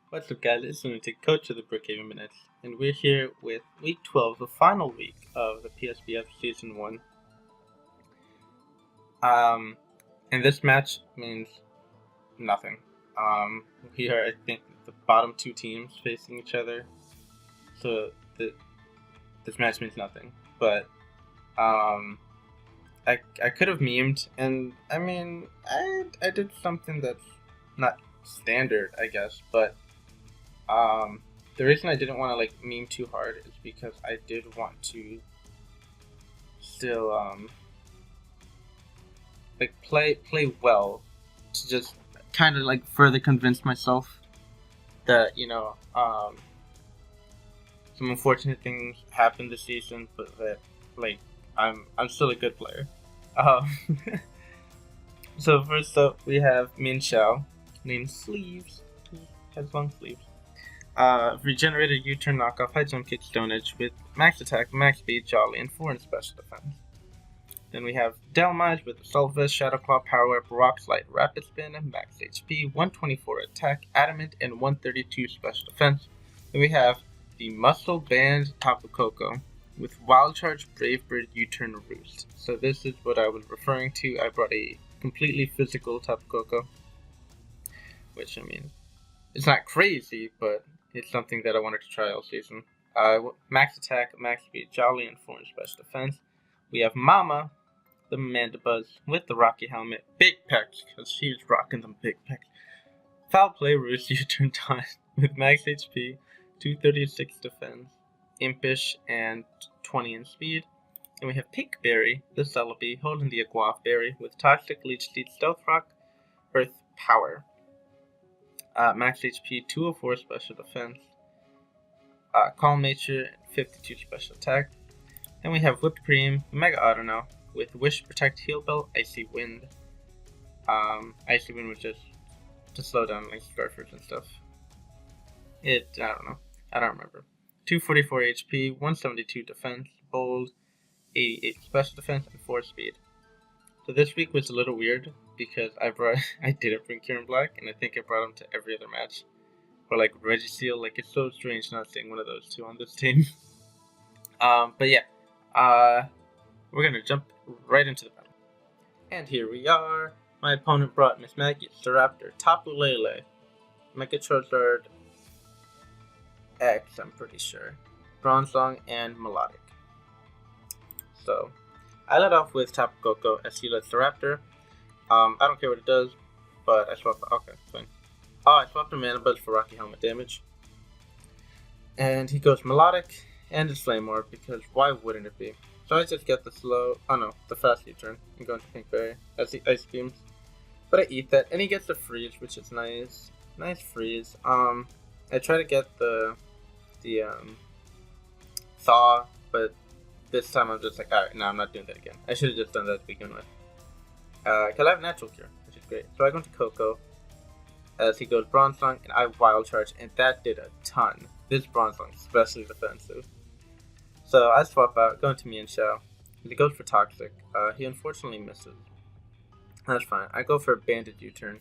What's up, guys? It's Lunatic, coach of the Brookhaven Banettes, and we're here with week 12, the final week of the PSBF Season 1. And this match means nothing. We are, I think, the bottom two teams facing each other, so this match means nothing. But, I could have memed, and I mean, I did something that's not standard, I guess, but the reason I didn't want to meme too hard is because I did want to still play well to just kind of further convince myself that some unfortunate things happened this season, but that I'm still a good player. Um, so first up we have Min Xiao named Sleeves. He has long sleeves. Regenerated U-turn knockoff, high jump kick, stone edge with max attack, max speed, jolly, and 4 in special defense. Then we have Delmage with Assault Vest, Shadow Claw, Power Up, Rock Slide, Rapid Spin, and max HP, 124 attack, Adamant, and 132 special defense. Then we have the Muscle Band Tapu Koko with Wild Charge, Brave Bird, U-turn, Roost. So this is what I was referring to. I brought a completely physical Tapu Koko, which, I mean, it's not crazy, but it's something that I wanted to try all season. Max attack, max speed, jolly, and 4 in special defense. We have Mama, the Mandibuzz, with the Rocky helmet, big pecs, because she's rocking them big pecs. Foul play, Roost, U-turn taunt, with max HP, 236 defense, impish, and 20 in speed. And we have Pink Berry, the Celebi, holding the Aguav Berry, with Toxic, Leech Seed, Stealth Rock, Earth Power. Max HP, 204 special defense, Calm Nature, 52 special attack. Then we have Whipped Cream, Mega Autonaut, with Wish, Protect, Heal Bell, Icy Wind. Icy Wind was just to slow down Scarfers and stuff. I don't remember. 244 HP, 172 defense, bold, 88 special defense, and 4 speed. So this week was a little weird because I didn't bring Kieran Black, and I think I brought him to every other match. Or Registeel, it's so strange not seeing one of those two on this team. But yeah, we're gonna jump right into the battle. And here we are. My opponent brought Miss Maggie, Staraptor, Tapu Lele, Mega Charizard X, I'm pretty sure, Bronzong, and Melodic. So, I let off with Tapu Koko as he lets the Raptor. I don't care what it does, but I swapped. Okay, fine. I swapped a Mandibuzz for Rocky Helmet damage. And he goes Melodic and his Flame Orb, because why wouldn't it be? So I just get the fast U-turn and go into Pink Berry as he Ice Beams. But I eat that, and he gets the Freeze, which is nice. Nice Freeze. I try to get the Thaw, but this time I'm just alright, no, I'm not doing that again. I should have just done that to begin with. Because I have Natural Cure, which is great. So I go into Koko as he goes Bronzong, and I Wild Charge, and that did a ton. This Bronzong is especially defensive. So I swap out, go into Mienshao, and he goes for Toxic. He unfortunately misses. That's fine. I go for a Banded U-turn.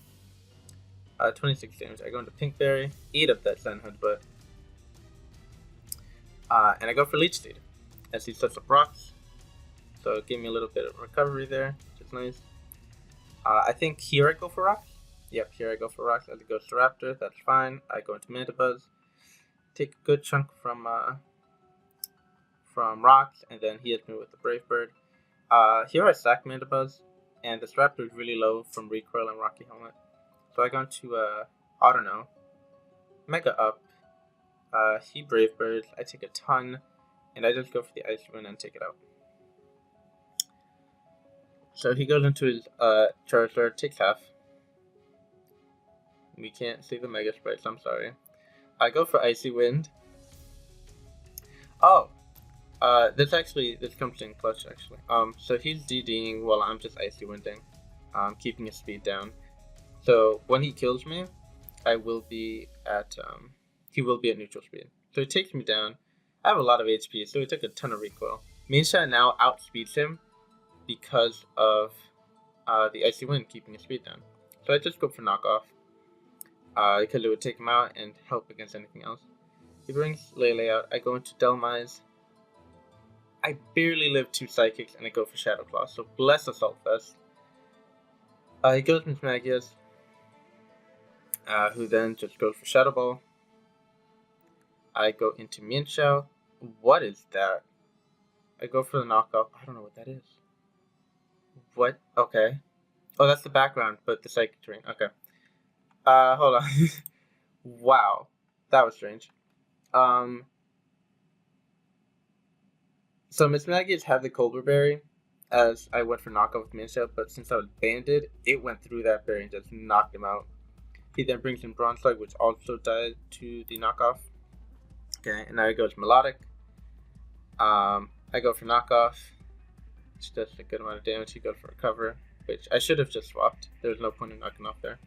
26 damage. I go into Pink Berry, eat up that Sun Headbutt. And I go for Leech Seed as he sets up rocks. So give me a little bit of recovery there, which is nice. I think here I go for rocks. Yep, here I go for rocks as it goes to Raptor. That's fine. I go into Mandibuzz, take a good chunk from rocks, and then he hits me with the Brave Bird. Here I sack Mandibuzz, and this Raptor is really low from Recoil and Rocky Helmet. So I go into Autonaut, Mega Up. He Brave Birds. I take a ton, and I just go for the Ice Wind and take it out. So he goes into his Charizard, takes half. We can't see the Mega Sprites, I'm sorry. I go for Icy Wind. Oh! This comes in clutch, actually. So he's DDing while I'm just Icy Winding. Keeping his speed down. So when he kills me, I will be at, he will be at neutral speed. So he takes me down. I have a lot of HP, so he took a ton of recoil. Minsha now outspeeds him because of the Icy Wind keeping his speed down. So I just go for knockoff. because it would take him out and help against anything else. He brings Lele out. I go into Delmise. I barely live 2 Psychics, and I go for Shadow Claw. So bless Assault Vest. He goes into Magius, who then just goes for Shadow Ball. I go into Mienshao. What is that? I go for the knockoff. I don't know what that is. What? Okay. Oh, that's the background, but the Psychic terrain. Okay. Hold on. Wow. That was strange. So Miss Magius had the Colbur Berry as I went for knockoff with Mienshao, but since I was banded, it went through that berry and just knocked him out. He then brings in Bronzelight, which also died to the knockoff. Okay, and now he goes Melodic. I go for knockoff, which does a good amount of damage. He goes for Recover, which I should have just swapped. There's no point in knocking off there.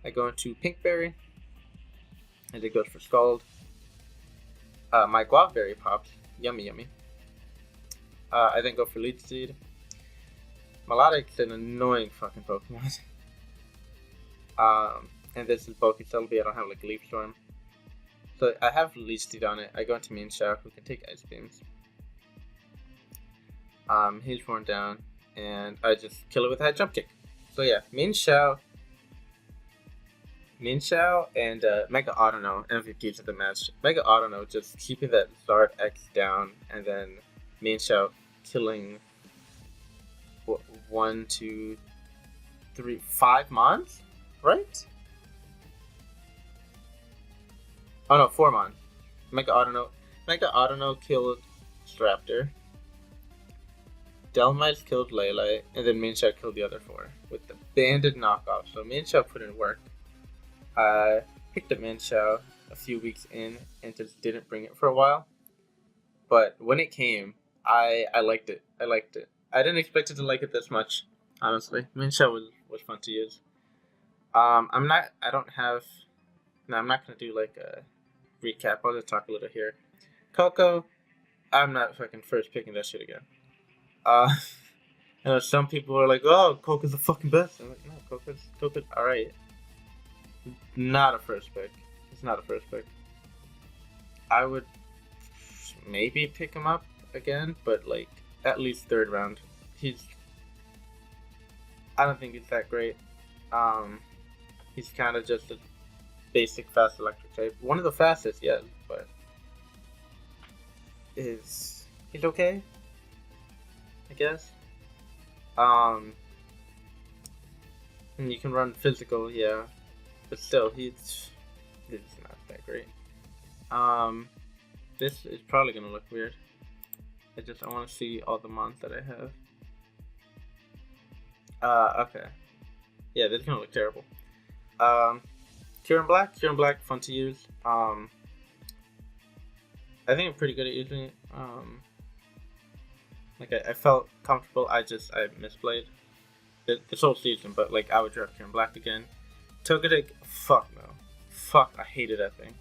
I go into Pinkberry, and it goes for Scald. My Guavaberry pops. Yummy, yummy. I then go for Leech Seed. Melodic's an annoying fucking Pokemon. And this is bulky Celebi. I don't have like Leaf Storm. So I have Leech Seed on it. I go into Mienshao, who can take Ice Beams. He's worn down, and I just kill it with that Jump Kick. So yeah, Mienshao and Mega Autono MVPs of the match. Mega Autono just keeping that Zard X down, and then Mienshao killing 1, 2, 3, 5 Mons, right? Oh no, 4 Mons. Mega Autono killed Staraptor. Delmise killed Lele, and then Mienshao killed the other 4 with the banded knockoff. So Mienshao put in work. I picked up Mienshao a few weeks in and just didn't bring it for a while. But when it came, I liked it. I I didn't expect it to like it this much, honestly. Mienshao was fun to use. I'm not gonna do like a recap. I'll just talk a little here. Coco, I'm not fucking first picking that shit again. I know some people are like, oh, Coco's the fucking best. I'm like, no, Coco's alright. Not a first pick. It's not a first pick. I would maybe pick him up again, but like at least 3rd round. I don't think he's that great. He's kind of just a basic fast electric type. One of the fastest, yes, but he's okay, I guess. And you can run physical, yeah, but still, he's not that great. This is probably gonna look weird. I want to see all the mons that I have. Okay. Yeah, this is gonna look terrible. Kieran Black, fun to use. I think I'm pretty good at using it. Like I felt comfortable. I misplayed this whole season, but like I would draft Kieran Black again. Togetic, fuck no. Fuck, I hated that thing.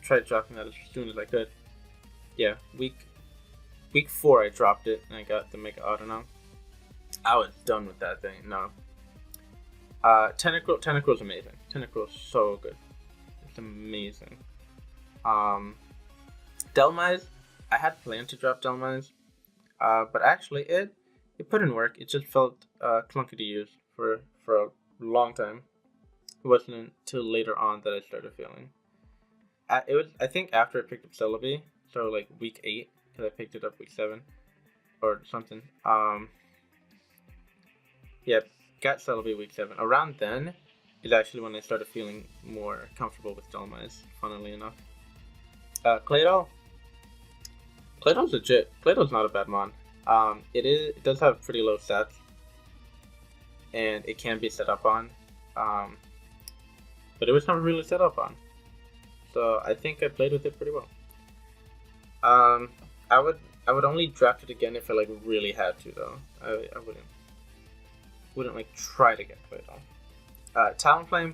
Tried dropping that as soon as I could. Yeah, week 4 I dropped it and I got the Mega Autono. I was done with that thing. No. Tentacruel's amazing. Tentacruel's so good. It's amazing. Delmise, I had planned to drop Delmise, but actually it put in work. It just felt clunky to use for a long time. It wasn't until later on that I started feeling. I think after I picked up Celebi, so like week 8, because I picked it up week 7 or something. Yeah, got Celebi week 7. Around then is actually when I started feeling more comfortable with Delmise, funnily enough. Claydol's legit. Claydol's not a bad mon. It does have pretty low stats, and it can be set up on. But it was never really set up on. So I think I played with it pretty well. I would only draft it again if I like really had to though. I wouldn't like try to get Claydol. Talonflame,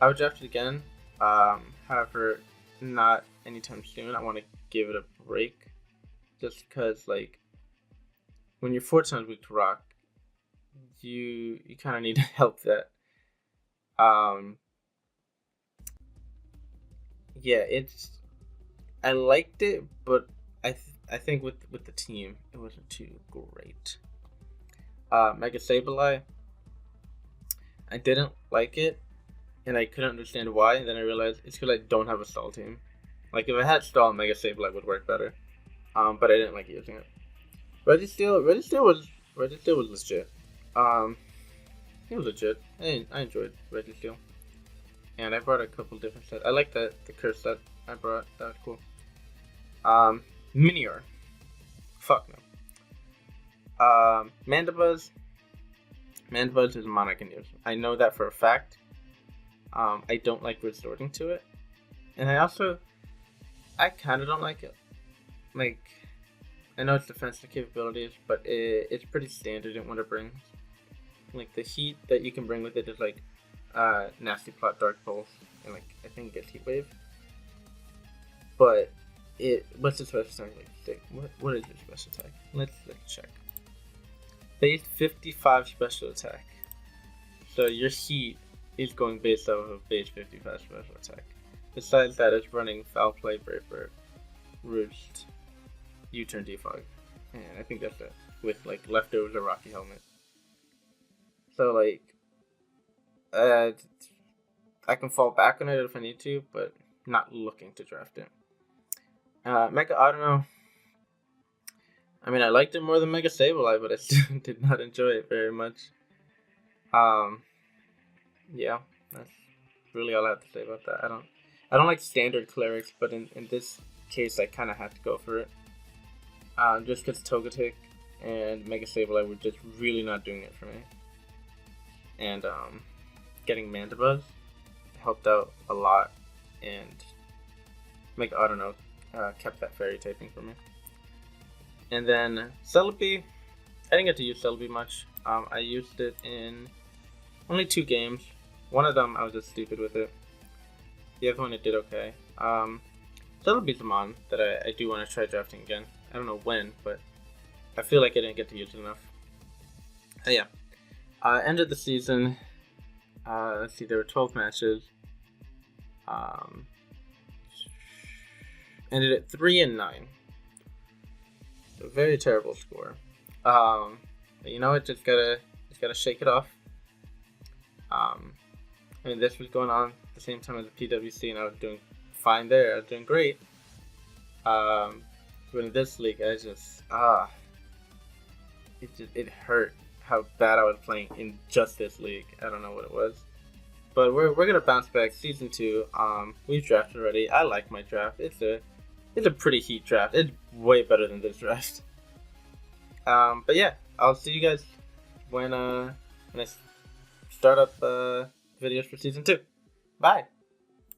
I would draft it again. However, not anytime soon. I want to give it a break, just because like when you're 4 times weak to rock, you kind of need help that Um, yeah, I liked it, but I think with the team, it wasn't too great. Mega Sableye, I didn't like it, and I couldn't understand why. And then I realized it's because I don't have a stall team. Like if I had stall, Mega Sableye would work better. But I didn't like using it. Registeel was legit. It was legit. I enjoyed Registeel, and I brought a couple different sets. I like the curse set I brought. That was cool. Minior. Fuck no. Mandibuzz. Mandibuzz is a mon I can use. I know that for a fact. I don't like resorting to it, and I kind of don't like it. Like, I know it's defensive capabilities, but it's pretty standard in what it brings. Like the heat that you can bring with it is like, nasty plot, dark pulse, and like I think it gets heat wave. But what's its special attack? Like, what is its special attack? Let's check. Base 55 special attack. So your heat is going based off of base 55 special attack. Besides that, it's running Foul Play, Brave Bird, Roost, U-turn defog, and I think that's it. With like leftovers or Rocky Helmet. So like, I can fall back on it if I need to, but not looking to draft it. Mega Autono. I mean, I liked it more than Mega Sableye, but I still did not enjoy it very much. Yeah, that's really all I have to say about that. I don't like standard clerics, but in this case, I kind of have to go for it. Just because Togetic and Mega Sableye were just really not doing it for me. And getting Mandibuzz helped out a lot, and Mega Autono kept that fairy typing for me. And then Celebi, I didn't get to use Celebi much. I used it in only 2 games. One of them I was just stupid with it. The other one it did okay. Celebi's a mon that I do want to try drafting again. I don't know when, but I feel like I didn't get to use it enough. Yeah. Ended the season. Let's see, there were 12 matches. Ended at 3-9. A very terrible score. But you know, it just gotta shake it off. I mean, this was going on at the same time as the PWC, and I was doing fine there. I was doing great. But in this league, I just it hurt how bad I was playing in just this league. I don't know what it was, but we're gonna bounce back. Season 2. We've drafted already. I like my draft. It's a pretty heat draft. It's way better than this draft. But yeah, I'll see you guys when I start up videos for season 2. Bye.